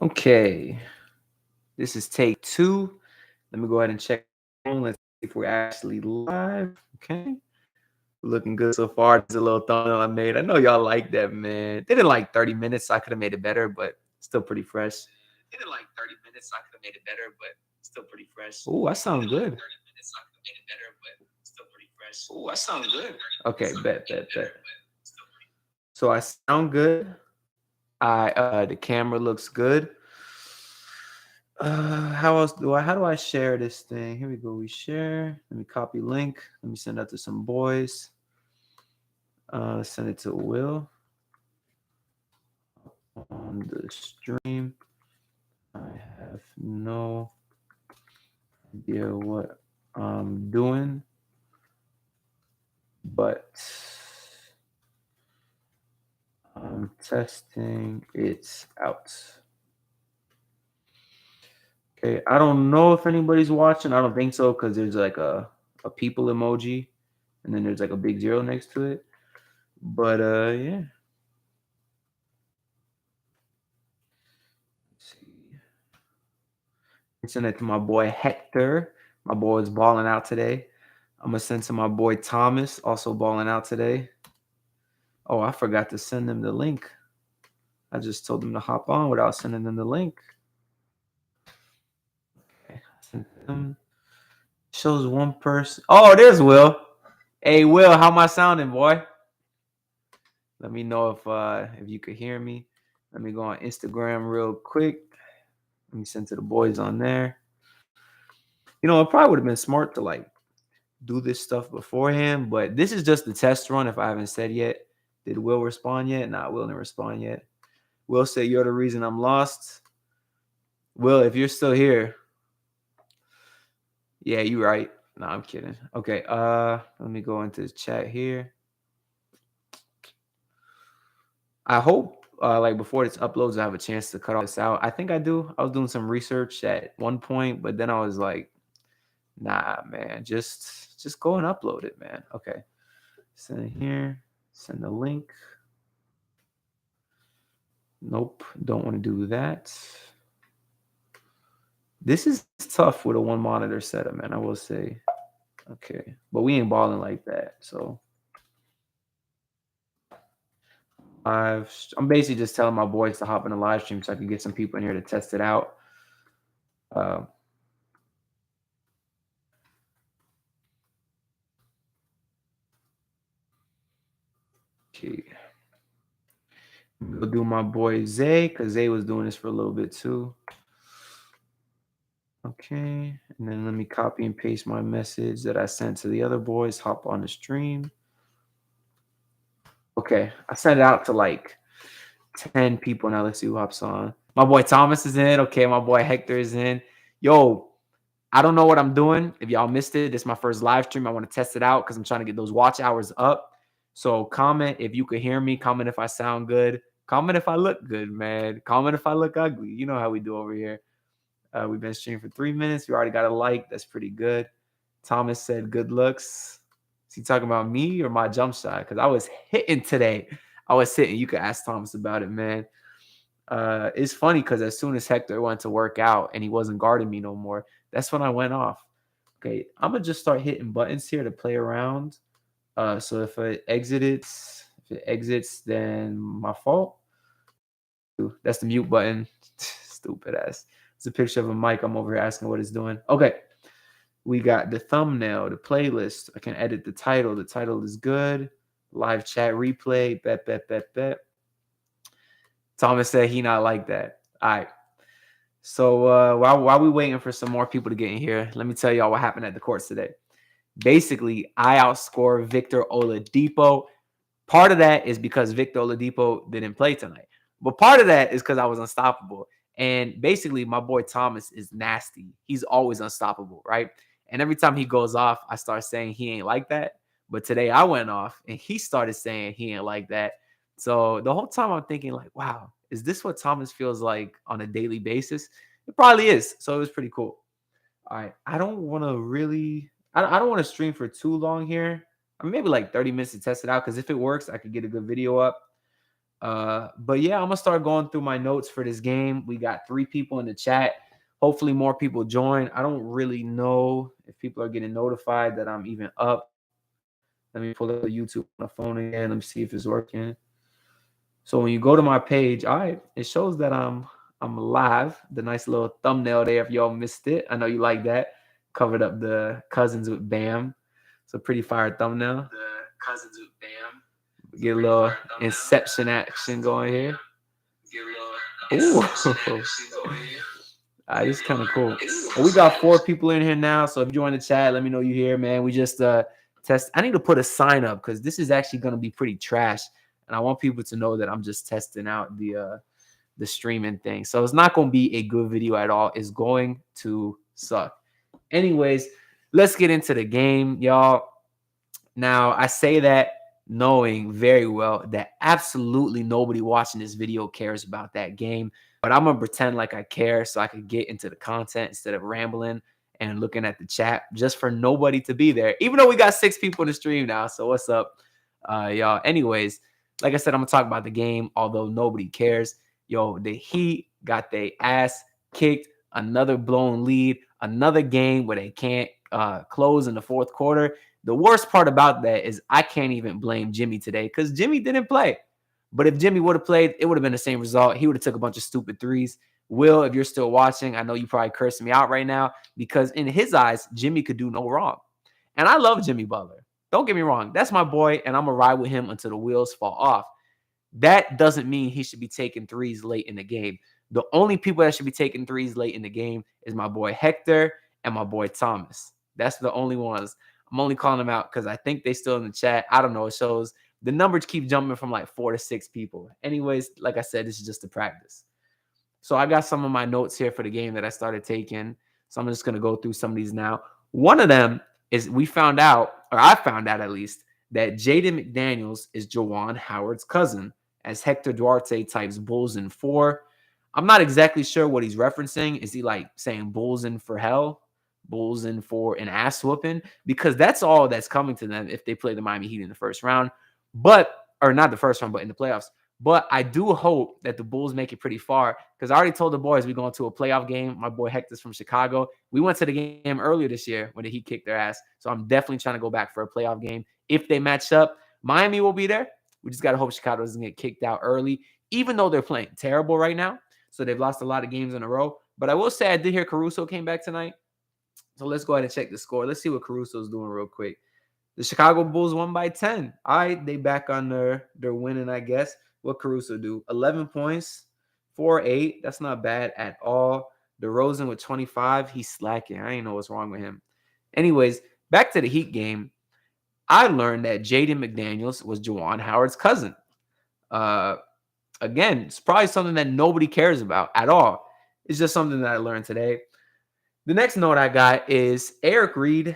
Okay, this is take two. Let me go ahead and check. Let's see if we're actually live. Okay, we're looking good so far. There's a little thumbnail I made. I know y'all like that, man. They didn't like 30 minutes. So I could have made it better, but still pretty fresh. They didn't like 30 minutes. So I could have made it better, but still pretty fresh. Oh, I sound good. 30 minutes. So I could have made it better, but still pretty fresh. Oh, I sound good. Okay, bet. So I sound good. The camera looks good. How do I share this thing? Here we go. We share. Let me copy link. Let me send that to some boys. Send it to Will on the stream. I have no idea what I'm doing, but I'm testing it out. Okay, I don't know if anybody's watching. I don't think so because there's like a people emoji, and then there's like a big zero next to it. But yeah. Let's see. Send it to my boy Hector. My boy is balling out today. I'm gonna send to my boy Thomas, also balling out today. Oh, I forgot to send them the link. I just told them to hop on without sending them the link. Okay, send them. Shows one person. Oh, there's Will. Hey, Will, how am I sounding, boy? Let me know if you could hear me. Let me go on Instagram real quick. Let me send to the boys on there. You know, it probably would have been smart to like do this stuff beforehand, but this is just the test run. If I haven't said yet, did Will respond yet? Nah, Will didn't respond yet. Will said you're the reason I'm lost. Will, if you're still here, yeah, you right. No, I'm kidding. Okay, let me go into the chat here. I hope like before this uploads, I have a chance to cut all this out. I think I do. I was doing some research at one point, but then I was like, nah, man, just go and upload it, man. Okay. Send it here. Send the link. Nope, don't want to do that. This is tough with a one monitor setup, man. I will say. Okay, but we ain't balling like that, so I'm basically just telling my boys to hop in the live stream so I can get some people in here to test it out. Uh, okay, go do my boy Zay because Zay was doing this for a little bit too. Okay, and then let me copy and paste my message that I sent to the other boys. Hop on the stream. Okay, I sent it out to like 10 people now. Let's see who hops on. My boy Thomas is in. Okay, my boy Hector is in. Yo, I don't know what I'm doing. If y'all missed it, this is my first live stream. I want to test it out because I'm trying to get those watch hours up. So comment if you could hear me. Comment if I sound good. Comment if I look good, man. Comment if I look ugly. You know how we do over here. We've been streaming for 3 minutes. We already got a like. That's pretty good. Thomas said good looks. Is he talking about me or my jump shot? Because I was hitting today. I was hitting. You could ask Thomas about it, man. It's funny because as soon as Hector went to work out and he wasn't guarding me no more, that's when I went off. Okay, I'm gonna just start hitting buttons here to play around. So if it exits, then my fault. That's the mute button. Stupid ass. It's a picture of a mic. I'm over here asking what it's doing. Okay. We got the thumbnail, the playlist. I can edit the title. The title is good. Live chat replay. Bet. Thomas said he not like that. All right. So while we waiting for some more people to get in here, let me tell y'all what happened at the courts today. Basically, I outscored Victor Oladipo. Part of that is because Victor Oladipo didn't play tonight. But part of that is because I was unstoppable. And basically, my boy Thomas is nasty. He's always unstoppable, right? And every time he goes off, I start saying he ain't like that. But today I went off and he started saying he ain't like that. So the whole time I'm thinking like, wow, is this what Thomas feels like on a daily basis? It probably is. So it was pretty cool. All right. I don't want to really, I don't want to stream for too long here. I mean, maybe like 30 minutes to test it out. Because if it works, I could get a good video up. But yeah, I'm gonna start going through my notes for this game. We got 3 people in the chat. Hopefully, more people join. I don't really know if people are getting notified that I'm even up. Let me pull up the YouTube on the phone again. Let me see if it's working. So when you go to my page, all right, it shows that I'm live. The nice little thumbnail there. If y'all missed it, I know you like that. Covered up the cousins with Bam. It's a pretty fire thumbnail. The cousins with Bam. Get a little Inception action going here. Ooh, this is kind of cool. Well, we got 4 people in here now, so if you join the chat, let me know you here, man. We just test. I need to put a sign up because this is actually going to be pretty trash, and I want people to know that I'm just testing out the streaming thing. So it's not going to be a good video at all. It's going to suck. Anyways, let's get into the game, y'all. Now, I say that knowing very well that absolutely nobody watching this video cares about that game. But I'm going to pretend like I care so I could get into the content instead of rambling and looking at the chat just for nobody to be there. Even though we got 6 people in the stream now. So what's up, y'all? Anyways, like I said, I'm going to talk about the game, although nobody cares. Yo, the Heat got their ass kicked. Another blown lead. Another game where they can't close in the fourth quarter. The worst part about that is I can't even blame Jimmy today because Jimmy didn't play. But if Jimmy would have played, it would have been the same result. He would have took a bunch of stupid threes. Will, if you're still watching, I know you probably cursing me out right now because in his eyes, Jimmy could do no wrong. And I love Jimmy Butler. Don't get me wrong. That's my boy, and I'm going to ride with him until the wheels fall off. That doesn't mean he should be taking threes late in the game. The only people that should be taking threes late in the game is my boy Hector and my boy Thomas. That's the only ones. I'm only calling them out because I think they still in the chat. I don't know. It shows the numbers keep jumping from like 4 to 6 people. Anyways, like I said, this is just a practice. So I got some of my notes here for the game that I started taking. So I'm just going to go through some of these now. One of them is I found out at least, that Jaden McDaniels is Juwan Howard's cousin, as Hector Duarte types Bulls in 4. I'm not exactly sure what he's referencing. Is he like saying Bulls in for hell? Bulls in for an ass whooping? Because that's all that's coming to them if they play the Miami Heat in the first round. Or not the first round, but in the playoffs. But I do hope that the Bulls make it pretty far because I already told the boys we're going to a playoff game. My boy Hector's from Chicago. We went to the game earlier this year when the Heat kicked their ass. So I'm definitely trying to go back for a playoff game. If they match up, Miami will be there. We just got to hope Chicago doesn't get kicked out early, even though they're playing terrible right now. So they've lost a lot of games in a row. But I will say I did hear Caruso came back tonight. So let's go ahead and check the score. Let's see what Caruso's doing real quick. The Chicago Bulls won by 10. All right, they back on their winning, I guess. What Caruso do? 11 points, 4-8. That's not bad at all. DeRozan with 25. He's slacking. I ain't know what's wrong with him. Anyways, back to the Heat game. I learned that Jaden McDaniels was Juwan Howard's cousin. Again, it's probably something that nobody cares about at all. It's just something that I learned today. The next note I got is Eric Reed.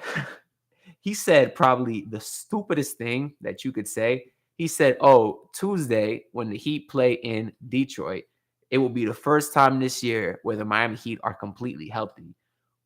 He said probably the stupidest thing that you could say. He said, oh, Tuesday, when the Heat play in Detroit, it will be the first time this year where the Miami Heat are completely healthy.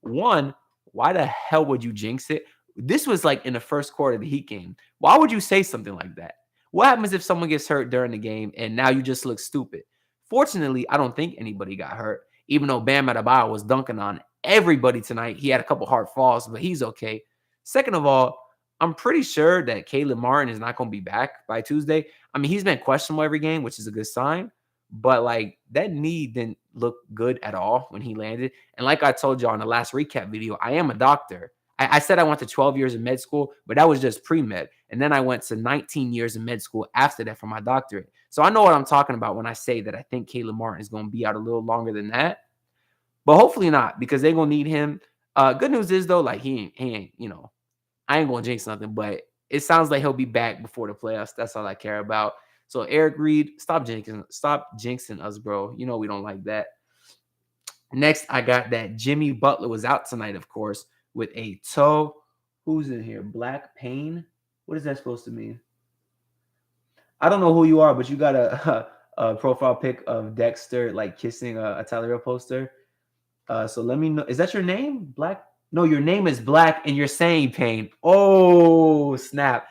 One, why the hell would you jinx it? This was like in the first quarter of the Heat game. Why would you say something like that? What happens if someone gets hurt during the game and now you just look stupid? Fortunately, I don't think anybody got hurt, even though Bam Adebayo was dunking on everybody tonight. He had a couple hard falls, but he's okay. Second of all, I'm pretty sure that Caleb Martin is not going to be back by Tuesday. I mean, he's been questionable every game, which is a good sign. But, like, that knee didn't look good at all when he landed. And like I told y'all in the last recap video, I am a doctor. I said I went to 12 years of med school, but that was just pre-med. And then I went to 19 years of med school after that for my doctorate. So I know what I'm talking about when I say that I think Caleb Martin is going to be out a little longer than that. But hopefully not, because they're going to need him. Good news is, though, like, he ain't, you know, I ain't going to jinx nothing, but it sounds like he'll be back before the playoffs. That's all I care about. So, Eric Reed, stop jinxing us, bro. You know we don't like that. Next, I got that Jimmy Butler was out tonight, of course, with a toe. Who's in here? Black Pain? What is that supposed to mean? I don't know who you are, but you got a profile pic of Dexter, like, kissing a Tyler Hero poster. So let me know. Is that your name? Black? No, your name is Black and you're saying Pain. Oh, snap.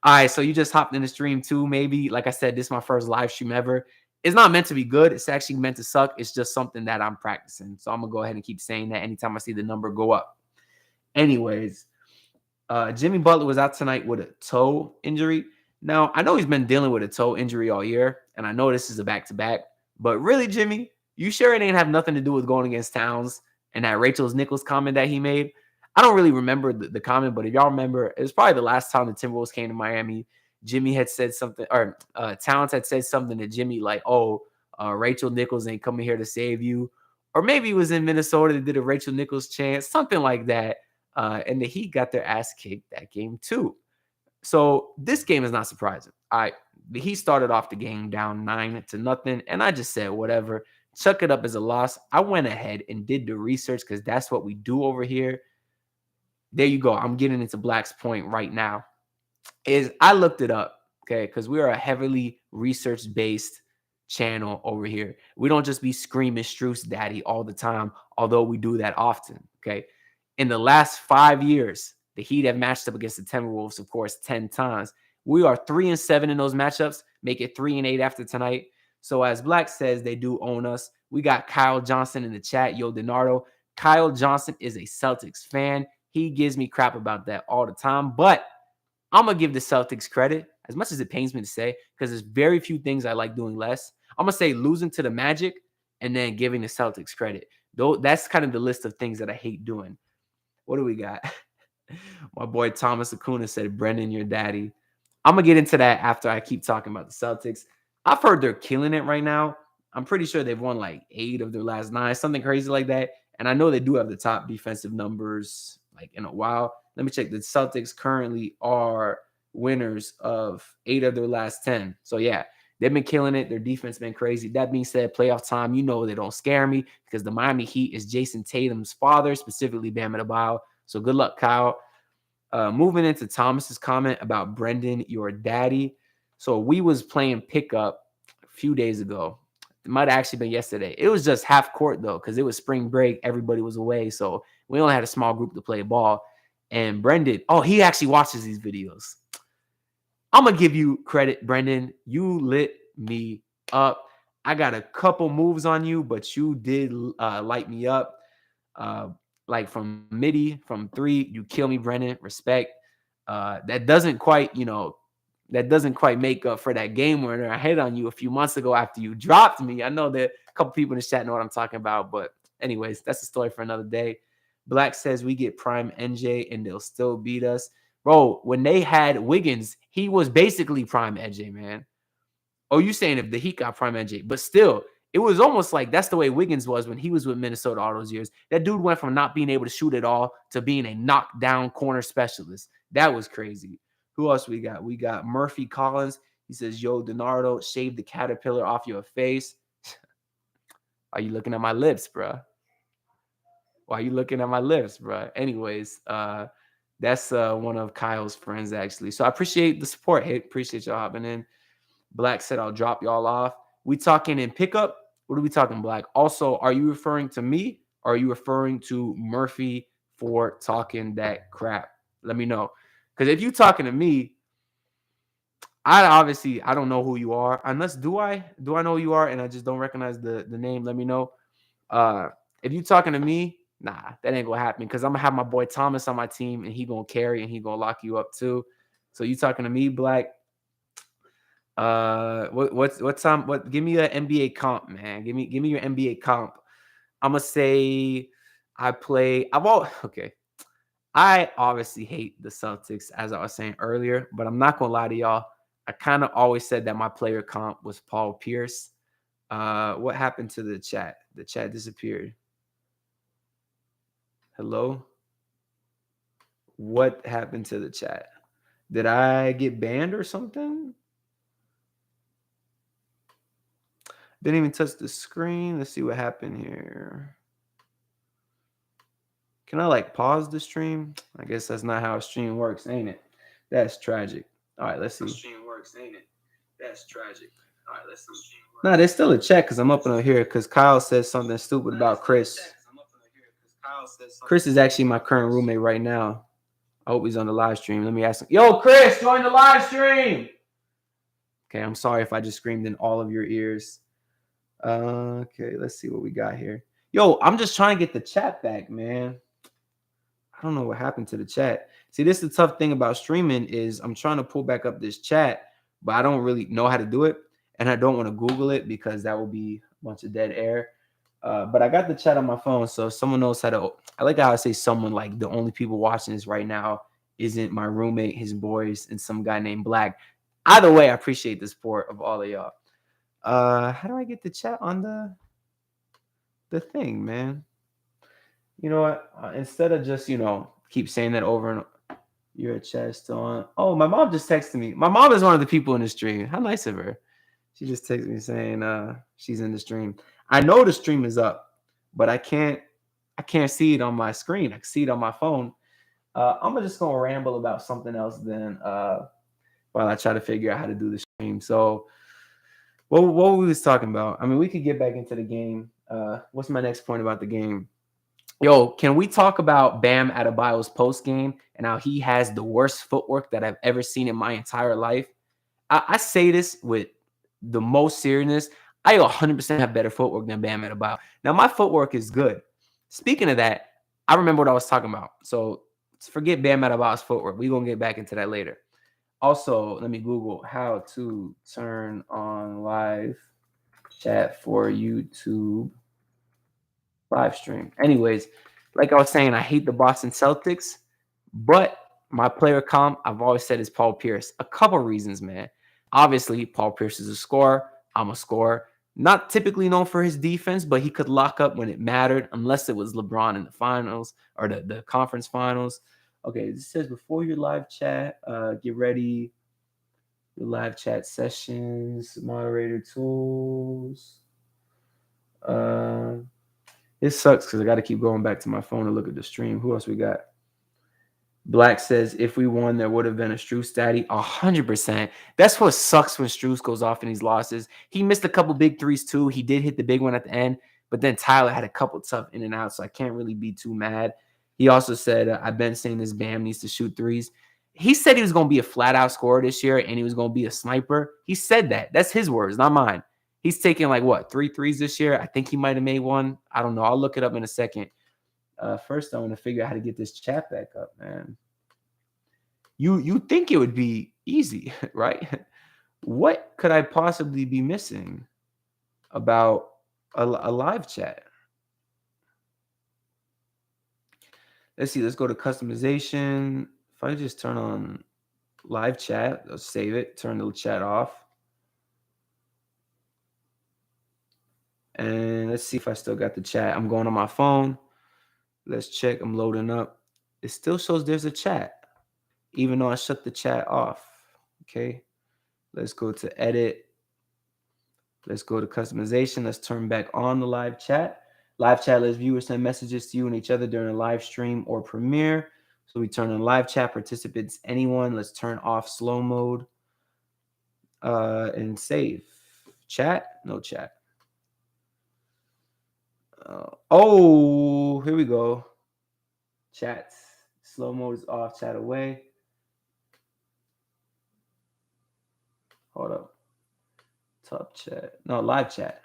All right, so you just hopped in the stream too, maybe. Like I said, this is my first live stream ever. It's not meant to be good. It's actually meant to suck. It's just something that I'm practicing. So I'm gonna go ahead and keep saying that anytime I see the number go up. Anyways, Jimmy Butler was out tonight with a toe injury. Now, I know he's been dealing with a toe injury all year, and I know this is a back-to-back, but really, Jimmy, you sure it ain't have nothing to do with going against Towns and that Rachel's Nichols comment that he made? I don't really remember the comment, but if y'all remember, it was probably the last time the Timberwolves came to Miami. Jimmy had said something, or Towns had said something to Jimmy like, oh, Rachel Nichols ain't coming here to save you. Or maybe it was in Minnesota that did a Rachel Nichols chant, something like that. And the Heat got their ass kicked that game too. So this game is not surprising. The Heat started off the game down 9-0, and I just said whatever, chuck it up as a loss. I went ahead and did the research because that's what we do over here. There you go. I'm getting into Black's point right now. Is I looked it up, okay? Because we are a heavily research-based channel over here. We don't just be screaming Struce Daddy all the time, although we do that often, okay? In the last 5 years, the Heat have matched up against the Timberwolves, of course, 10 times. We are 3-7 in those matchups, make it 3-8 after tonight. So as Black says, they do own us. We got Kyle Johnson in the chat. Yo, Donardo. Kyle Johnson is a Celtics fan. He gives me crap about that all the time, but I'm going to give the Celtics credit, as much as it pains me to say, because there's very few things I like doing less. I'm going to say losing to the Magic and then giving the Celtics credit. Though that's kind of the list of things that I hate doing. What do we got? My boy Thomas Acuna said, Brendan, your daddy. I'm going to get into that after I keep talking about the Celtics. I've heard they're killing it right now. I'm pretty sure they've won like 8 of their last 9, something crazy like that. And I know they do have the top defensive numbers like in a while. Let me check. The Celtics currently are winners of 8 of their last 10. So yeah, they've been killing it. Their defense been crazy. That being said, playoff time, you know they don't scare me because the Miami Heat is Jason Tatum's father, specifically Bam Adebayo. So good luck, Kyle. Moving into Thomas's comment about Brendan, your daddy. So we was playing pickup a few days ago. It might have actually been yesterday. It was just half court though, because it was spring break. Everybody was away, so we only had a small group to play ball. And Brendan, he actually watches these videos. I'm gonna give you credit, Brendan. You lit me up. I got a couple moves on you, but you did light me up. Like from midi, from 3, you kill me, Brendan. Respect. That doesn't quite make up for that game winner I hit on you a few months ago after you dropped me. I know that a couple people in the chat know what I'm talking about, but anyways, that's a story for another day. Black says we get prime NJ and they'll still beat us. Bro, when they had Wiggins, he was basically prime NJ, man. Oh, you saying if the Heat got prime NJ, but still, it was almost like that's the way Wiggins was when he was with Minnesota all those years. That dude went from not being able to shoot at all to being a knockdown corner specialist. That was crazy. Who else we got? We got Murphy Collins. He says, yo, Donardo, shave the caterpillar off your face. Are you looking at my lips, bro? Why are you looking at my lips, bro? Anyways, that's one of Kyle's friends, actually. So I appreciate the support. Hey, appreciate y'all hopping in. Black said, I'll drop y'all off. We talking in pickup? What are we talking, Black? Also, are you referring to me or are you referring to Murphy for talking that crap? Let me know. Because if you talking to me, I don't know who you are. Unless do I know who you are and I just don't recognize the name? Let me know. If you talking to me, nah, that ain't gonna happen because I'm gonna have my boy Thomas on my team and he gonna carry and he gonna lock you up too. So you talking to me, Black? What's time? What? Give me an NBA comp, man. Give me your NBA comp. I'm gonna say okay. I obviously hate the Celtics, as I was saying earlier, but I'm not gonna lie to y'all. I kind of always said that my player comp was Paul Pierce. What happened to the chat? The chat disappeared. Hello? What happened to the chat? Did I get banned or something? Didn't even touch the screen. Let's see what happened here. Can I like pause the stream? I guess that's not how a stream works, ain't it? That's tragic. All right, let's see. Stream works, ain't it? That's tragic. All right, let's see. Nah, there's still a check because I'm up on here because Kyle says something stupid about Chris. Chris is actually my current roommate right now. I hope he's on the live stream. Let me ask him. Yo, Chris, join the live stream. Okay, I'm sorry if I just screamed in all of your ears. Okay, let's see what we got here. Yo, I'm just trying to get the chat back, man. I don't know what happened to the chat. See, this is the tough thing about streaming is I'm trying to pull back up this chat, but I don't really know how to do it. And I don't want to Google it because that will be a bunch of dead air. But I got the chat on my phone, so if someone knows how to. I like how I say someone, like the only people watching this right now isn't my roommate, his boys, and some guy named Black. Either way, I appreciate the support of all of y'all. How do I get the chat on the thing, man? You know what? Instead of just keep saying that over and your chat still on. Oh, my mom just texted me. My mom is one of the people in the stream. How nice of her. She just texted me saying she's in the stream. I know the stream is up, but I can't see it on my screen. I can see it on my phone. I'm just gonna ramble about something else then while I try to figure out how to do the stream. So what we was talking about? I mean, we could get back into the game. What's my next point about the game? Yo, can we talk about Bam Adebayo's post game and how he has the worst footwork that I've ever seen in my entire life? I say this with the most seriousness. I 100% have better footwork than Bam Adebayo. Now, my footwork is good. Speaking of that, I remember what I was talking about. So forget Bam Adebayo's footwork. We're going to get back into that later. Also, let me Google how to turn on live chat for YouTube live stream. Anyways, like I was saying, I hate the Boston Celtics, but my player comp, I've always said, is Paul Pierce. A couple reasons, man. Obviously, Paul Pierce is a scorer. I'm a scorer. Not typically known for his defense, but he could lock up when it mattered, unless it was LeBron in the finals or the conference finals. Okay, this says before your live chat, get ready. Your live chat sessions, moderator tools. It sucks because I got to keep going back to my phone to look at the stream. Who else we got? Black says, if we won, there would have been a Strus daddy. 100%. That's what sucks when Strus goes off in these losses. He missed a couple big threes too. He did hit the big one at the end, but then Tyler had a couple tough in and out, so I can't really be too mad. He also said, I've been saying this Bam needs to shoot threes. He said he was going to be a flat-out scorer this year, and he was going to be a sniper. He said that. That's his words, not mine. He's taking like, what, 3 threes this year? I think he might have made one. I don't know. I'll look it up in a second. First, I want to figure out how to get this chat back up, man. You think it would be easy, right? What could I possibly be missing about a live chat? Let's see. Let's go to customization. If I just turn on live chat, let's save it, turn the chat off. And let's see if I still got the chat. I'm going on my phone. Let's check. I'm loading up. It still shows there's a chat, even though I shut the chat off. Okay. Let's go to edit. Let's go to customization. Let's turn back on the live chat. Live chat lets viewers send messages to you and each other during a live stream or premiere. So we turn on live chat, participants, anyone. Let's turn off slow mode and save. Chat, no chat. Oh, here we go. Chat. Slow mode is off, chat away. Hold up. Top chat. No, live chat.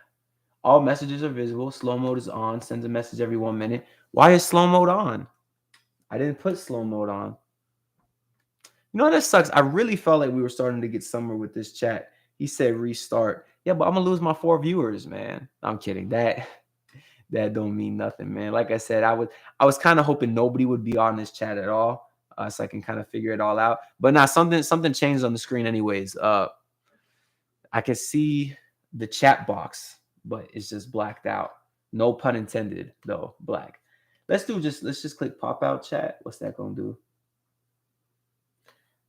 All messages are visible. Slow mode is on. Sends a message every 1 minute. Why is slow mode on? I didn't put slow mode on. You know, that sucks. I really felt like we were starting to get somewhere with this chat. He said restart. Yeah, but I'm going to lose my 4 viewers, man. I'm kidding. That don't mean nothing, man. Like I said, I was kind of hoping nobody would be on this chat at all, so I can kind of figure it all out. But now something changed on the screen anyways. I can see the chat box, but it's just blacked out. No pun intended, though. Black. Let's just click pop out chat. What's that gonna do?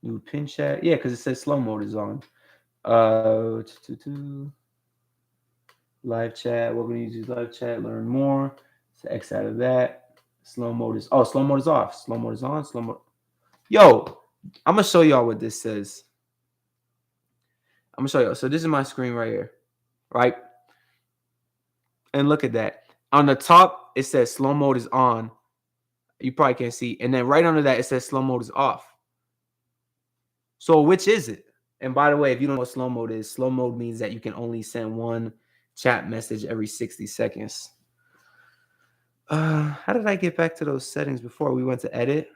New pin chat. Yeah, because it says slow mode is on. Live chat. We're gonna use live chat. Learn more. So X out of that. Slow mode is off. Slow mode is on. Slow mode. Yo, I'm gonna show y'all what this says. I'm gonna show you. So this is my screen right here, right? And look at that. On the top, it says slow mode is on. You probably can't see. And then right under that, it says slow mode is off. So which is it? And by the way, if you don't know what slow mode is, slow mode means that you can only send one chat message every 60 seconds. How did I get back to those settings before? We went to edit,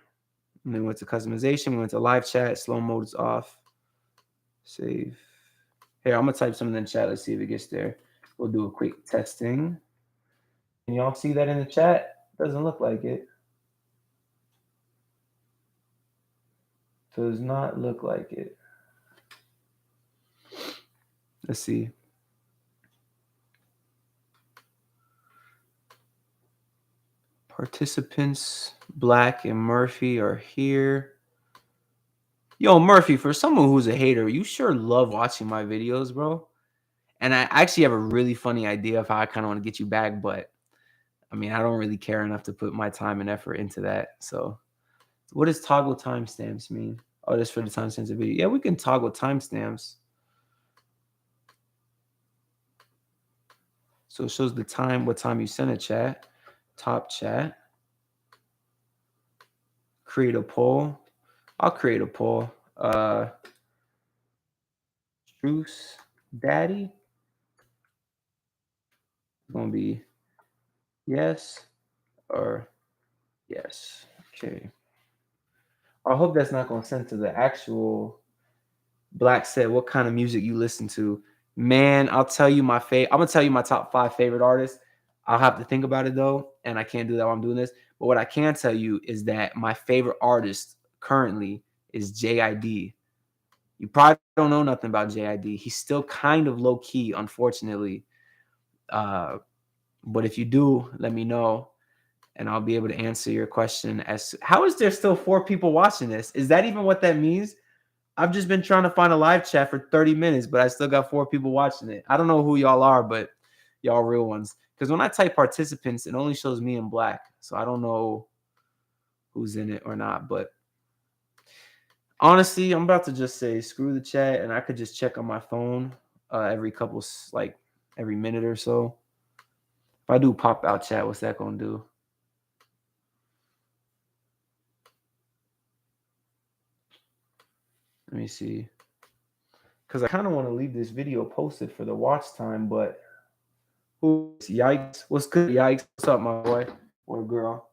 and then went to customization, we went to live chat, slow mode is off. Save. Here, I'm gonna type something in the chat. Let's see if it gets there. We'll do a quick testing. Can y'all see that in the chat? Doesn't look like it. Does not look like it. Let's see. Participants, Black and Murphy are here. Yo, Murphy, for someone who's a hater, you sure love watching my videos, bro. And I actually have a really funny idea of how I kind of want to get you back, but I mean, I don't really care enough to put my time and effort into that. So, what does toggle timestamps mean? Oh, that's for the timestamps of video. Yeah, we can toggle timestamps. So it shows the time, what time you send a chat. Top chat. Create a poll. I'll create a poll. Truce Daddy. It's gonna be yes or yes. Okay. I hope that's not gonna send to the actual Black said what kind of music you listen to. Man, I'll tell you my favorite. I'm gonna tell you my top 5 favorite artists. I'll have to think about it though, and I can't do that while I'm doing this. But what I can tell you is that my favorite artist currently is JID. You probably don't know nothing about JID. He's still kind of low key, unfortunately. But if you do, let me know, and I'll be able to answer your question. As how is there still 4 people watching this? Is that even what that means? I've just been trying to find a live chat for 30 minutes, but I still got 4 people watching it. I don't know who y'all are, but y'all real ones. Because when I type participants, it only shows me in black. So I don't know who's in it or not. But honestly, I'm about to just say screw the chat, and I could just check on my phone every every minute or so. If I do pop out chat, what's that going to do? Let me see. Because I kind of want to leave this video posted for the watch time, but who's Yikes? What's good, Yikes? What's up, my boy or girl?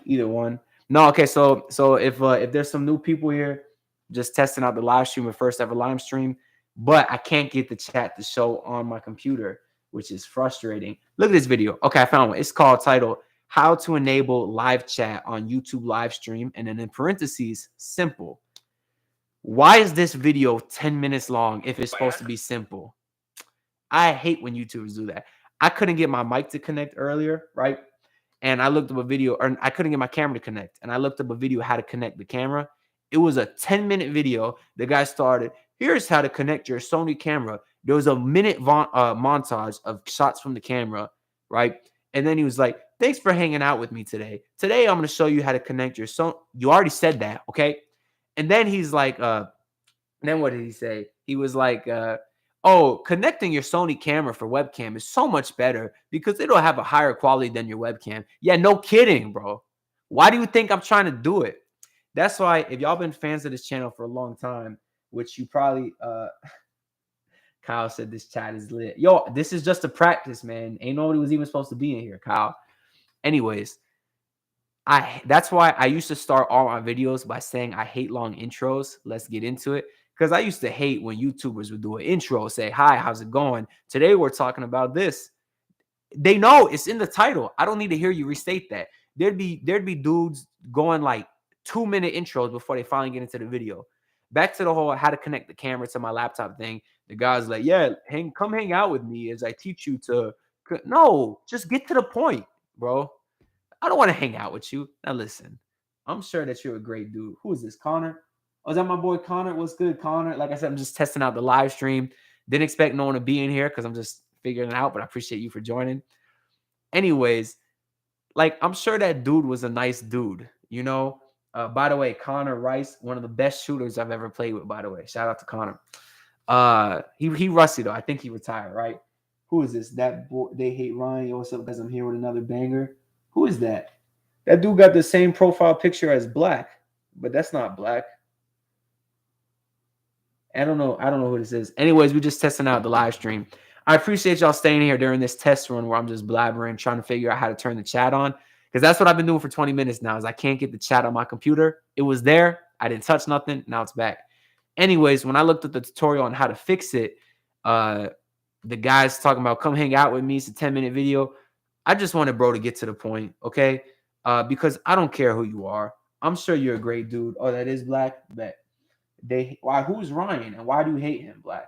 Either one. No, okay. So if there's some new people here, just testing out the live stream, the first ever live stream, but I can't get the chat to show on my computer, which is frustrating. Look at this video. Okay, I found one. It's titled "How to Enable Live Chat on YouTube Live Stream," and then in parentheses, simple. Why is this video 10 minutes long if it's supposed to be simple? I hate when YouTubers do that. I couldn't get my mic to connect earlier, right? And I looked up a video, or I couldn't get my camera to connect. And I looked up a video how to connect the camera. It was a 10-minute video. The guy started, here's how to connect your Sony camera. There was a minute montage of shots from the camera, right? And then he was like, thanks for hanging out with me today. Today, I'm going to show you how to connect your Sony. You already said that, okay? And then he's like, then what did he say? He was like, oh, connecting your Sony camera for webcam is so much better because it'll have a higher quality than your webcam. Yeah, no kidding, bro. Why do you think I'm trying to do it? That's why if y'all been fans of this channel for a long time, which you probably Kyle said this chat is lit. Yo, this is just a practice, man. Ain't nobody was even supposed to be in here, Kyle. Anyways, that's why I used to start all my videos by saying I hate long intros. Let's get into it. Because I used to hate when YouTubers would do an intro, say, hi, how's it going? Today we're talking about this. They know it's in the title. I don't need to hear you restate that. There'd be dudes going like 2-minute intros before they finally get into the video. Back to the whole how to connect the camera to my laptop thing. The guy's like, yeah, come hang out with me as I teach you to. No, just get to the point, bro. I don't want to hang out with you. Now listen, I'm sure that you're a great dude. Who is this, Connor? Oh, is that my boy Connor? What's good, Connor? Like I said, I'm just testing out the live stream. Didn't expect no one to be in here because I'm just figuring it out, but I appreciate you for joining. Anyways, like I'm sure that dude was a nice dude, you know? By the way, Connor Rice, one of the best shooters I've ever played with, by the way. Shout out to Connor. He rusty though. I think he retired, right? Who is this? That boy, they hate Ryan. Yo, what's up, guys? I'm here with another banger. Who is that? That dude got the same profile picture as Black, but that's not Black. I don't know. I don't know who this is. Anyways, we're just testing out the live stream. I appreciate y'all staying here during this test run where I'm just blabbering, trying to figure out how to turn the chat on. Because that's what I've been doing for 20 minutes now, is I can't get the chat on my computer. It was there. I didn't touch nothing. Now it's back. Anyways, when I looked at the tutorial on how to fix it, the guy's talking about come hang out with me. It's a 10-minute video. I just wanted bro to get to the point, okay? Because I don't care who you are. I'm sure you're a great dude. Oh, that is Black? Bet. Who's Ryan and why do you hate him, Black?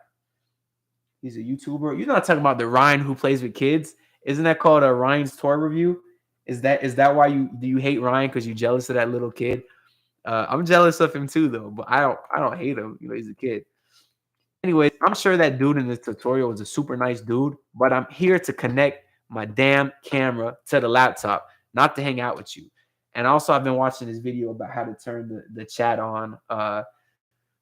He's a YouTuber. You're not talking about the Ryan who plays with kids. Isn't that called a Ryan's toy review? Is that why you hate Ryan because you're jealous of that little kid? I'm jealous of him too though, but I don't hate him. He's a kid. Anyways, I'm sure that dude in this tutorial is a super nice dude, but I'm here to connect my damn camera to the laptop, not to hang out with you. And also, I've been watching this video about how to turn the chat on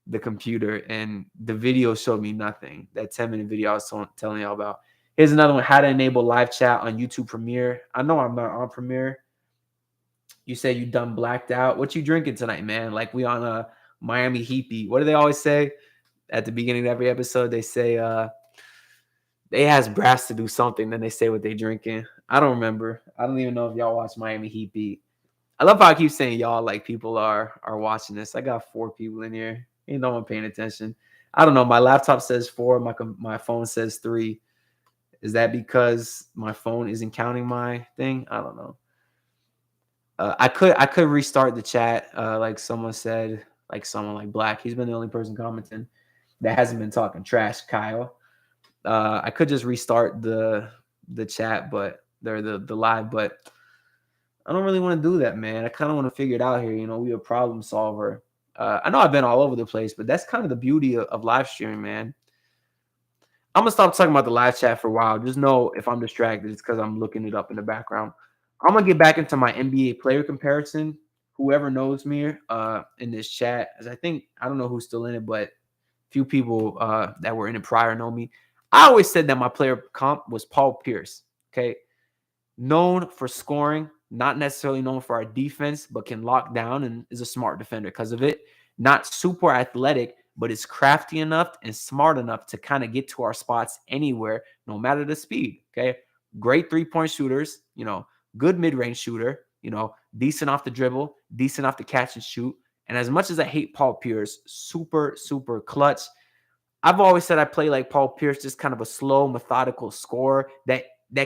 the computer, and the video showed me nothing. That 10-minute video I was telling y'all about. Here's another one: how to enable live chat on YouTube Premiere. I know I'm not on Premiere. You say you done blacked out. What you drinking tonight, man? Like we on a Miami Heat beat. What do they always say at the beginning of every episode? They say they ask Brass to do something, then they say what they drinking. I don't remember. I don't even know if y'all watch Miami Heat beat. I love how I keep saying y'all like people are watching this. I got 4 people in here. Ain't no one paying attention. I don't know. My laptop says 4. My phone says 3. Is that because my phone isn't counting my thing? I don't know. I could restart the chat, like someone said, like someone like Black. He's been the only person commenting that hasn't been talking trash, Kyle. I could just restart the chat, but the live, but I don't really want to do that, man. I kind of want to figure it out here. We a problem solver. I know I've been all over the place, but that's kind of the beauty of live streaming, man. I'm gonna stop talking about the live chat for a while. Just know if I'm distracted, it's because I'm looking it up in the background. I'm gonna get back into my NBA player comparison. Whoever knows me in this chat, as I don't know who's still in it, but few people that were in it prior know me. I always said that my player comp was Paul Pierce. Okay, known for scoring, not necessarily known for our defense, but can lock down and is a smart defender because of it. Not super athletic, but is crafty enough and smart enough to kind of get to our spots anywhere, no matter the speed. Okay. Great 3-point shooters, good mid-range shooter, decent off the dribble, decent off the catch and shoot. And as much as I hate Paul Pierce, super, super clutch. I've always said I play like Paul Pierce, just kind of a slow, methodical scorer that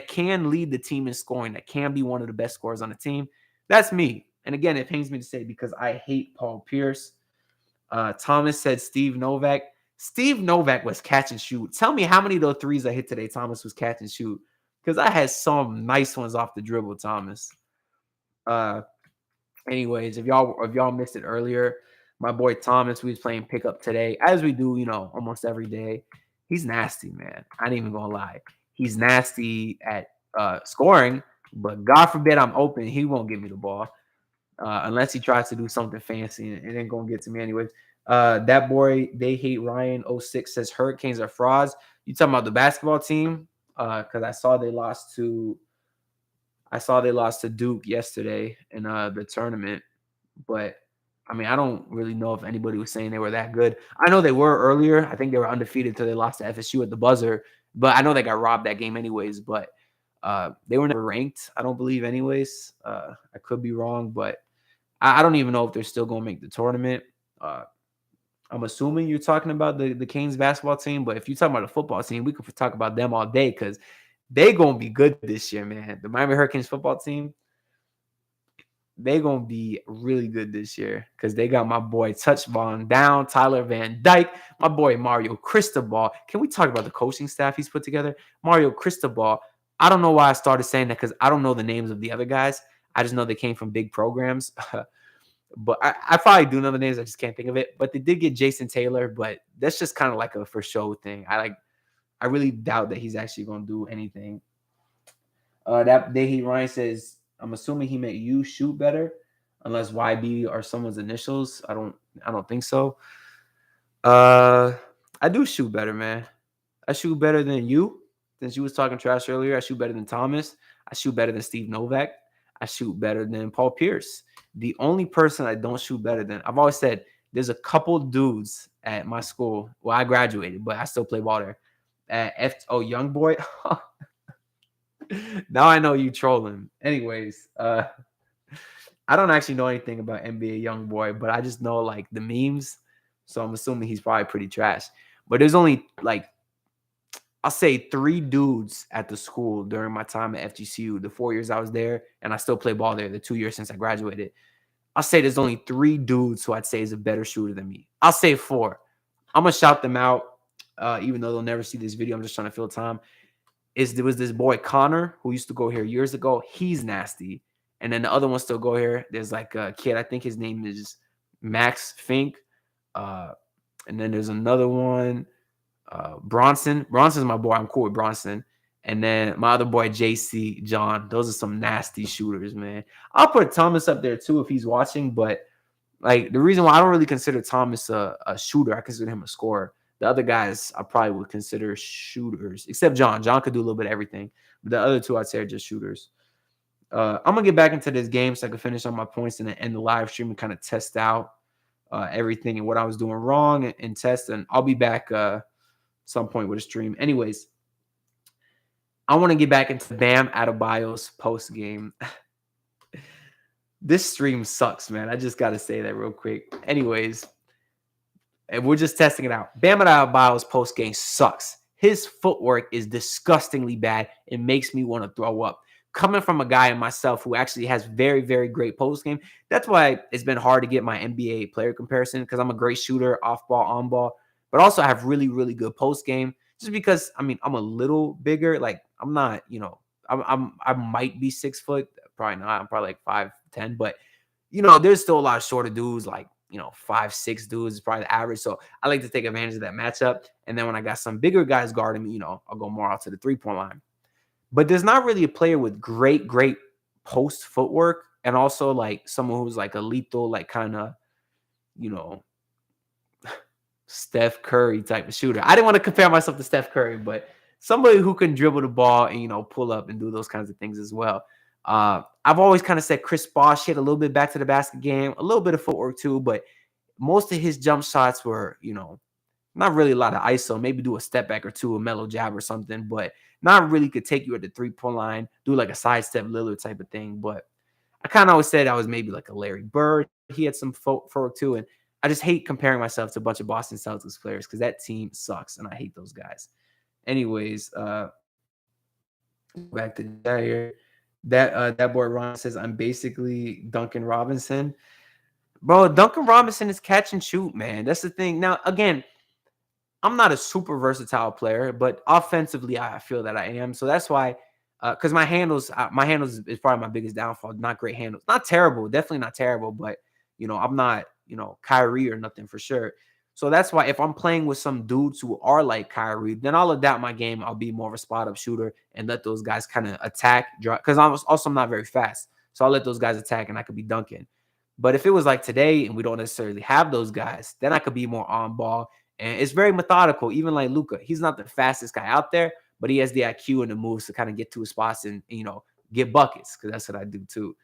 can lead the team in scoring, that can be one of the best scorers on the team. That's me. And again, it pains me to say because I hate Paul Pierce. Thomas said Steve Novak. Steve Novak was catch and shoot. Tell me how many of those threes I hit today, Thomas, was catch and shoot. Because I had some nice ones off the dribble, Thomas. Anyways, if y'all missed it earlier, my boy Thomas, we was playing pickup today, as we do, almost every day. He's nasty, man. I ain't even gonna lie. He's nasty at scoring, but God forbid I'm open, he won't give me the ball. Unless he tries to do something fancy and it ain't gonna get to me anyways. That boy, they hate Ryan 06 says Hurricanes are frauds. You talking about the basketball team? Because I saw they lost to Duke yesterday in the tournament. But I mean, I don't really know if anybody was saying they were that good. I know they were earlier. I think they were undefeated until they lost to FSU at the buzzer. But I know they got robbed that game anyways. But they were never ranked, I don't believe, anyways. I could be wrong, but I don't even know if they're still going to make the tournament. I'm assuming you're talking about the Canes basketball team. But if you're talking about the football team, we could talk about them all day because they going to be good this year, man. The Miami Hurricanes football team, they gonna be really good this year because they got my boy Touch Von down, Tyler Van Dyke, my boy Mario Cristobal. Can we talk about the coaching staff he's put together? Mario Cristobal. I don't know why I started saying that because I don't know the names of the other guys. I just know they came from big programs. But I probably do know the names. I just can't think of it. But they did get Jason Taylor, but that's just kind of like a for show thing. I really doubt that he's actually gonna do anything. That day Ryan says, I'm assuming he meant you shoot better, unless YB are someone's initials. I don't think so. I do shoot better, man. I shoot better than you. Since you was talking trash earlier, I shoot better than Thomas. I shoot better than Steve Novak. I shoot better than Paul Pierce. The only person I don't shoot better than, I've always said, there's a couple dudes at my school. Well, I graduated, but I still play ball there. Young boy. Now I know you trolling. Anyways, I don't actually know anything about NBA young boy, but I just know like the memes. So I'm assuming he's probably pretty trash. But there's only like, I'll say 3 dudes at the school during my time at FGCU, the 4 years I was there, and I still play ball there, the 2 years since I graduated. I'll say there's only 3 dudes who I'd say is a better shooter than me. I'll say 4. I'm going to shout them out, even though they'll never see this video. I'm just trying to fill time. There was this boy Connor who used to go here years ago. He's nasty. And then the other ones still go here. There's like a kid, I think his name is Max Fink. And then there's another one, Bronson. Bronson's my boy. I'm cool with Bronson. And then my other boy, JC John. Those are some nasty shooters, man. I'll put Thomas up there too if he's watching. But like the reason why I don't really consider Thomas a shooter, I consider him a scorer. The other guys I probably would consider shooters, except John. John could do a little bit of everything. But the other 2 I'd say are just shooters. I'm going to get back into this game so I can finish on my points and then end the live stream and kind of test out everything and what I was doing wrong and test. And I'll be back some point with a stream. Anyways, I want to get back into Bam Adebayo's post game. This stream sucks, man. I just got to say that real quick. Anyways, and we're just testing it out. Bam Adebayo's post game sucks. His footwork is disgustingly bad. It makes me want to throw up. Coming from a guy and myself who actually has very, very great post game, that's why it's been hard to get my NBA player comparison, because I'm a great shooter, off ball, on ball, but also I have really, really good post game. Just because I'm a little bigger. Like I'm not, I might be 6 foot, probably not. I'm probably like 5'10", but there's still a lot of shorter dudes, like 5'6" dudes is probably the average. So I like to take advantage of that matchup. And then when I got some bigger guys guarding me, I'll go more out to the 3-point line. But there's not really a player with great post footwork and also like someone who's like a lethal, like kind of, Steph Curry type of shooter. I didn't want to compare myself to Steph Curry, but somebody who can dribble the ball and, pull up and do those kinds of things as well. I've always kind of said Chris Bosh hit a little bit back to the basket game, a little bit of footwork too, but most of his jump shots were, not really a lot of ISO, maybe do a step back or two, a mellow jab or something, but not really could take you at the 3-point line, do like a sidestep Lillard type of thing. But I kind of always said I was maybe like a Larry Bird. He had some footwork too. And I just hate comparing myself to a bunch of Boston Celtics players because that team sucks and I hate those guys. Anyways, back to that here. That boy Ron says, I'm basically Duncan Robinson. Bro, Duncan Robinson is catch and shoot, man. That's the thing. Now, again, I'm not a super versatile player, but offensively, I feel that I am. So that's why, because my handles is probably my biggest downfall. Not great handles. Not terrible. Definitely not terrible, but, I'm not, Kyrie or nothing for sure. So that's why if I'm playing with some dudes who are like Kyrie, then I'll adapt my game. I'll be more of a spot-up shooter and let those guys kind of attack. Because I'm not very fast. So I'll let those guys attack and I could be dunking. But if it was like today and we don't necessarily have those guys, then I could be more on ball. And it's very methodical. Even like Luka, he's not the fastest guy out there, but he has the IQ and the moves to kind of get to his spots and, get buckets, because that's what I do too.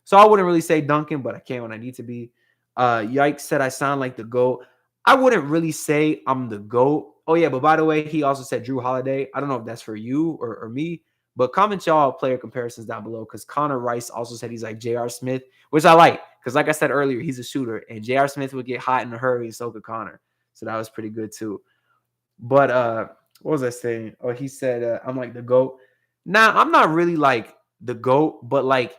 So I wouldn't really say Duncan, but I can when I need to be. Yikes said I sound like the GOAT. I wouldn't really say I'm the GOAT. Oh, yeah, but by the way, he also said Drew Holiday. I don't know if that's for you or me, but comment y'all player comparisons down below, because Connor Rice also said he's like J.R. Smith, which I like, because like I said earlier, he's a shooter, and J.R. Smith would get hot in a hurry, and so could Connor. So that was pretty good too. But what was I saying? Oh, he said I'm like the GOAT. Nah, I'm not really like the GOAT, but like,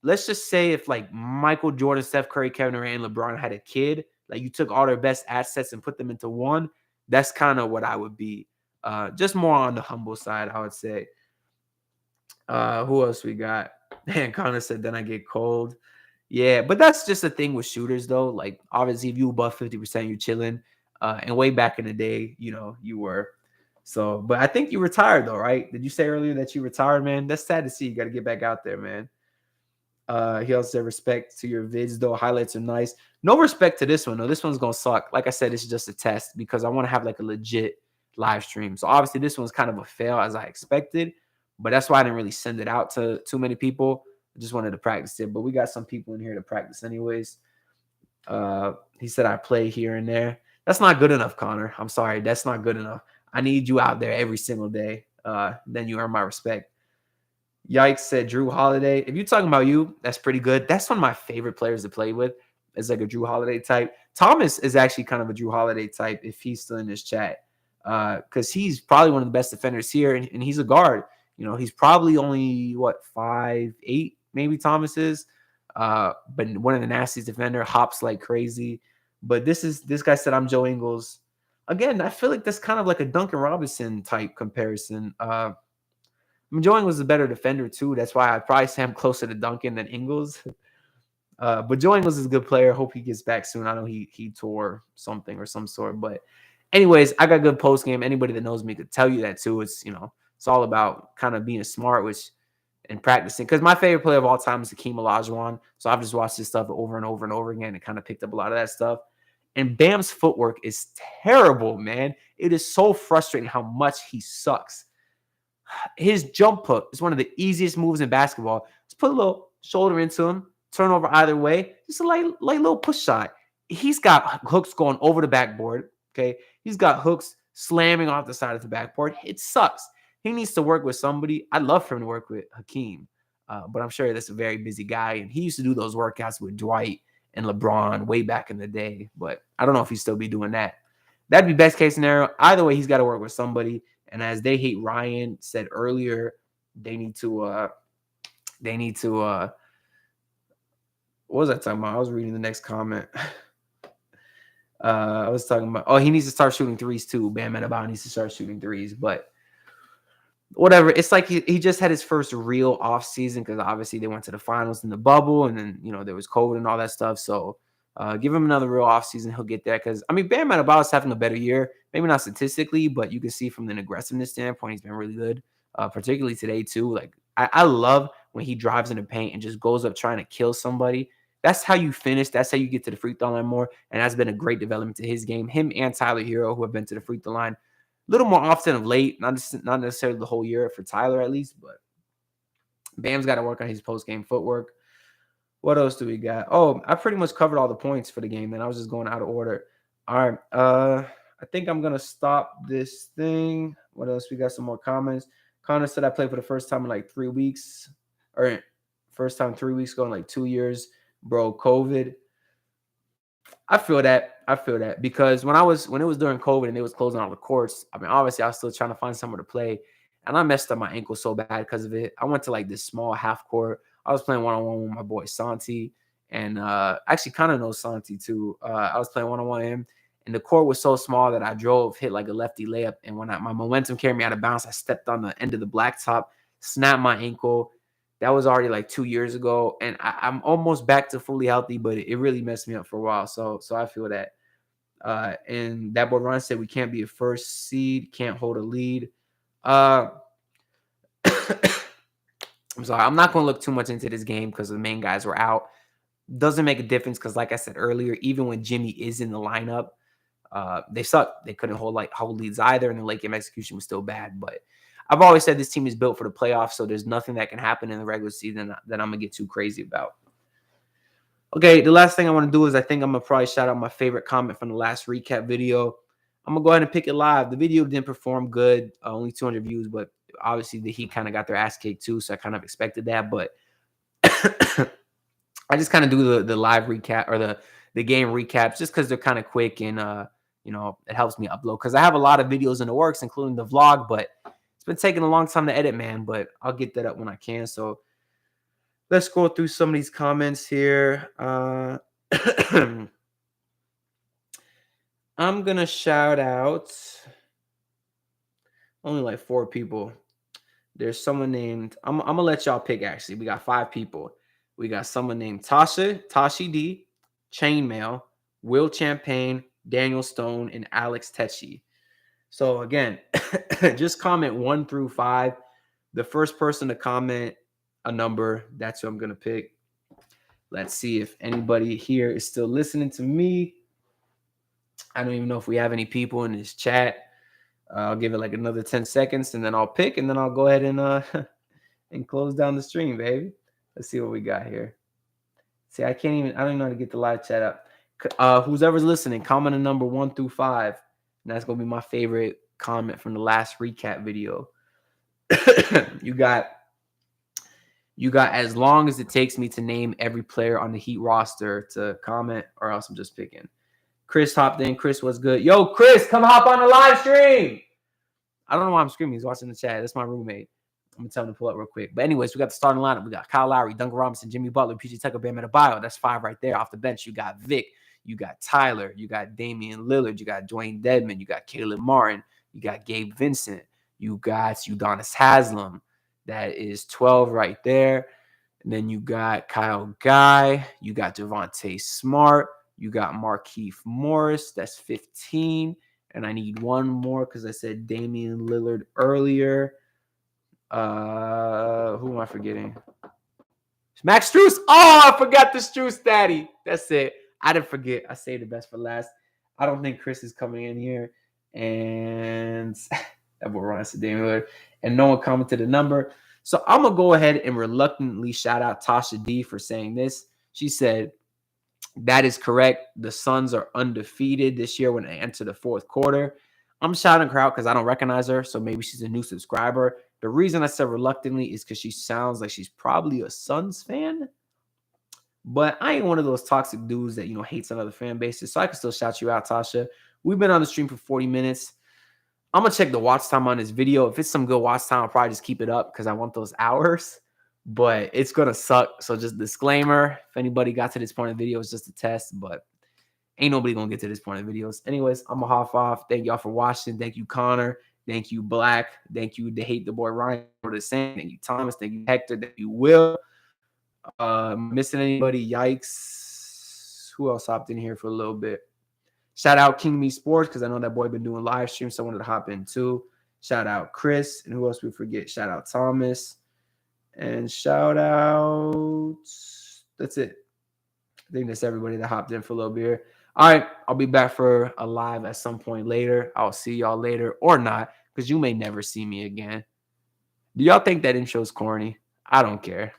let's just say if like Michael Jordan, Steph Curry, Kevin Durant, and LeBron had a kid, like you took all their best assets and put them into one, that's kind of what I would be. Just more on the humble side, I would say. Who else we got? Man, Connor said, then I get cold. Yeah, but that's just the thing with shooters, though. Like, obviously, if you above 50%, you're chilling. And way back in the day, you were. So, but I think you retired, though, right? Did you say earlier that you retired, man? That's sad to see. You got to get back out there, man. He also said, respect to your vids, though. Highlights are nice. No respect to this one, though. This one's going to suck. Like I said, it's just a test because I want to have, like, a legit live stream. So, obviously, this one's kind of a fail as I expected. But that's why I didn't really send it out to too many people. I just wanted to practice it, but we got some people in here to practice anyways. He said I play here and there. That's not good enough, Connor. I'm sorry. That's not good enough. I need you out there every single day. Then you earn my respect. Yikes said Drew Holiday. If you're talking about you, that's pretty good. That's one of my favorite players to play with. Is like a Drew Holiday type. Thomas is actually kind of a Drew Holiday type if he's still in this chat. Because he's probably one of the best defenders here, and he's a guard. You know, he's probably only what 5'8", maybe Thomas is. But one of the nastiest defender, hops like crazy. But this guy said I'm Joe Ingles. Again, I feel like that's kind of like a Duncan Robinson type comparison. I mean, Joe Ingles is a better defender too. That's why I'd probably say I'm closer to Duncan than Ingles. But Joe Ingles is a good player. Hope he gets back soon. I know he tore something or some sort. But anyways, I got good post game. Anybody that knows me could tell you that too. It's it's all about kind of being smart, and practicing. Because my favorite player of all time is Hakeem Olajuwon. So I've just watched this stuff over and over and over again and kind of picked up a lot of that stuff. And Bam's footwork is terrible, man. It is so frustrating how much he sucks. His jump hook is one of the easiest moves in basketball. Just put a little shoulder into him, turnover either way, just a light little push shot. He's got hooks going over the backboard. Okay, he's got hooks slamming off the side of the backboard. It sucks. He needs to work with somebody. I'd love for him to work with Hakeem, but I'm sure that's a very busy guy, and he used to do those workouts with Dwight and LeBron way back in the day. But I don't know if he'd still be doing that. That'd be best case scenario. Either way, he's got to work with somebody. And as They Hate Ryan said earlier, they need to. What was I talking about? I was reading the next comment. I was talking about, he needs to start shooting threes too. Bam Adebayo needs to start shooting threes. But whatever. It's like he just had his first real off season because obviously they went to the finals in the bubble, and then there was COVID and all that stuff. So give him another real off season, he'll get there. Because I mean, Bam Adebayo is having a better year. Maybe not statistically, but you can see from an aggressiveness standpoint, he's been really good. Particularly today too. Like I love when he drives in the paint and just goes up trying to kill somebody. That's how you finish. That's how you get to the free throw line more. And that's been a great development to his game. Him and Tyler Hero, who have been to the free throw line a little more often of late. Not necessarily the whole year for Tyler at least, but Bam's got to work on his post-game footwork. What else do we got? Oh, I pretty much covered all the points for the game, and I was just going out of order. All right. I think I'm going to stop this thing. What else? We got some more comments. Connor said I played for the first time in like 3 weeks. Or first time 3 weeks ago in like 2 years. Bro, COVID. I feel that because when it was during COVID and they was closing all the courts, I mean, obviously I was still trying to find somewhere to play, and I messed up my ankle so bad because of it. I went to like this small half court. I was playing one-on-one with my boy Santi, and actually kind of know Santi too. I was playing one-on-one with him, and the court was so small that I hit like a lefty layup, and when my momentum carried me out of bounds, I stepped on the end of the blacktop, snapped my ankle. That was already like 2 years ago, and I'm almost back to fully healthy, but it really messed me up for a while. So I feel that. And that boy Ron said we can't be a first seed, can't hold a lead. I'm sorry, I'm not going to look too much into this game because the main guys were out. Doesn't make a difference because, like I said earlier, even when Jimmy is in the lineup, they suck. They couldn't hold leads either, and the late game execution was still bad. But I've always said this team is built for the playoffs, so there's nothing that can happen in the regular season that I'm going to get too crazy about. Okay, the last thing I want to do is I think I'm going to probably shout out my favorite comment from the last recap video. I'm going to go ahead and pick it live. The video didn't perform good, only 200 views, but obviously the Heat kind of got their ass kicked too, so I kind of expected that. But I just kind of do the live recap or the game recaps just because they're kind of quick and, it helps me upload because I have a lot of videos in the works, including the vlog, but it's been taking a long time to edit, man, but I'll get that up when I can. So let's go through some of these comments here. I'm going to shout out only like 4 people. There's someone named, I'm going to let y'all pick actually. We got 5 people. We got someone named Tashi D, Chainmail, Will Champagne, Daniel Stone, and Alex Tetchy. So again, just comment 1 through 5. The first person to comment a number, that's who I'm going to pick. Let's see if anybody here is still listening to me. I don't even know if we have any people in this chat. I'll give it like another 10 seconds, and then I'll pick, and then I'll go ahead and and close down the stream, baby. Let's see what we got here. See, I don't even know how to get the live chat up. Who's ever's listening, comment a number 1 through 5. And that's going to be my favorite comment from the last recap video. you got as long as it takes me to name every player on the Heat roster to comment, or else I'm just picking. Chris hopped in. Chris, what's good? Yo, Chris, come hop on the live stream. I don't know why I'm screaming. He's watching the chat. That's my roommate. I'm going to tell him to pull up real quick. But anyways, we got the starting lineup. We got Kyle Lowry, Duncan Robinson, Jimmy Butler, PG Tucker, Bam Adebayo. That's 5 right there. Off the bench, you got Vic. You got Tyler. You got Damian Lillard. You got Dwayne Dedman. You got Caleb Martin. You got Gabe Vincent. You got Udonis Haslem. That is 12 right there. And then you got Kyle Guy. You got Devontae Smart. You got Markieff Morris. That's 15. And I need one more because I said Damian Lillard earlier. Who am I forgetting? Max Strus. Oh, I forgot the Strus daddy. That's it. I didn't forget. I saved the best for last. I don't think Chris is coming in here. And that will run to Damian Lillard. And no one commented the number. So I'm going to go ahead and reluctantly shout out Tasha D for saying this. She said, that is correct. The Suns are undefeated this year when they enter the fourth quarter. I'm shouting her out because I don't recognize her. So maybe she's a new subscriber. The reason I said reluctantly is because she sounds like she's probably a Suns fan. But I ain't one of those toxic dudes that, hates on other fan bases. So I can still shout you out, Tasha. We've been on the stream for 40 minutes. I'm going to check the watch time on this video. If it's some good watch time, I'll probably just keep it up because I want those hours. But it's going to suck. So just disclaimer, if anybody got to this point in the video, it's just a test. But ain't nobody going to get to this point in the videos. Anyways, I'm going to hop off. Thank y'all for watching. Thank you, Connor. Thank you, Black. Thank you, The Hate the Boy Ryan, for the same. Thank you, Thomas. Thank you, Hector. Thank you, Will. Missing anybody? Yikes. Who else hopped in here for a little bit? Shout out King Me Sports because I know that boy been doing live streams, so I wanted to hop in too. Shout out Chris. And who else we forget? Shout out Thomas. And shout out. That's it. I think that's everybody that hopped in for a little bit here. All right. I'll be back for a live at some point later. I'll see y'all later or not because you may never see me again. Do y'all think that intro's corny? I don't care.